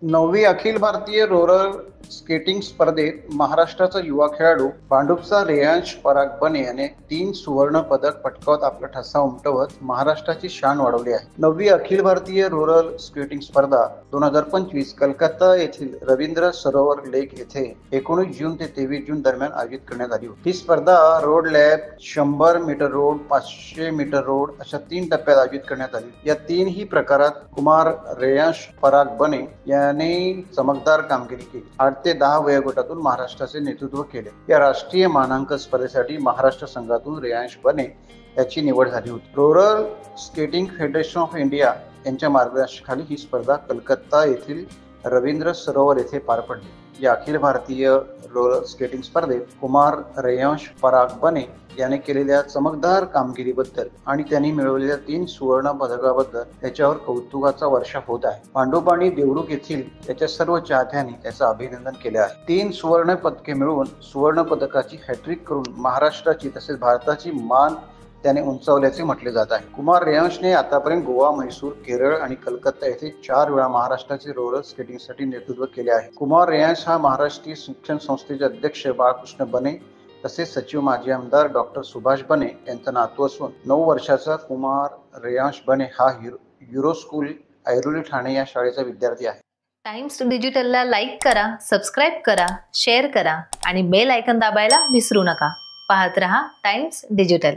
9वी Akhil Bharatiya roller skating स्पर्धेत महाराष्ट्राचा युवा खेळाडू भांडूपचा रेयांश पराग बने याने 3 सुवर्ण पदक पटकावत आपला ठसा उमटवत महाराष्ट्राची शान वाढवली आहे। 9वी अखिल भारतीय रोलर स्केटिंग स्पर्धा 2025 कलकत्ता येथील रवींद्र सरोवर लेक येथे 19 जून ते 23 जून दरम्यान आयोजित करण्यात आली होती। ही स्पर्धा रोड लॅब, 100 मीटर रोड, 500 मीटर रोड अशा 3 टप्प्यात आयोजित करण्यात आली। या तीनही प्रकारात कुमार रेयांश पराग बने याने चमकदार कामगिरी केली। 8 ते 10 वयोगटातून महाराष्ट्राचे नेतृत्व केले। या राष्ट्रीय मानांकन स्पर्धेसाठी महाराष्ट्र संघातून रेयांश बने याची निवड झाली होती। Roller skating federation of India यांच्या मार्गदर्शनाखाली ही स्पर्धा कलकत्ता येथील रवींद्र सरोवर येथे पार पडली। या अखिल भारतीय रोलर स्केटिंग स्पर्धेत कुमार रेयांश पराग बने याने केलेल्या चमकदार कामगिरीबद्दल आणि त्यांनी मिळवलेल्या 3 सुवर्ण पदकाबद्दल त्याच्यावर कौतुकाचा वर्षाव होत आहे। भांडूप आणि देवरुख येथील त्याच्या सर्व चाहत्यांनी त्याचं अभिनंदन केले आहे। 3 सुवर्ण पदके मिळवून सुवर्ण पदकाची हॅट्रिक करून महाराष्ट्राची तसेच भारताची मान त्याने उंचावल्याचे म्हटले जात आहे। कुमार रेयांशने आतापर्यंत गोवा, म्हैसूर, केरळ आणि कलकत्ता येथे 4 वेळा महाराष्ट्राचे रोलर स्केटिंगसाठी नेतृत्व केले आहे। कुमार रेयांश हा महाराष्ट्रीय शिक्षण संस्थेचे अध्यक्ष बाळकृष्ण बने तसेच सचिव माजी आमदार डॉक्टर सुभाष बने यांचा नातू असून 9 वर्षाचा कुमार रेयांश बने हा युरो स्कूल ऐरोली ठाणे या शाळेचा विद्यार्थी आहे। टाइम्स डिजिटलला लाईक करा, सबस्क्राईब करा, शेअर करा आणि बेल आयकॉन दाबायला विसरू नका। पाहत रहा टाइम्स डिजिटल।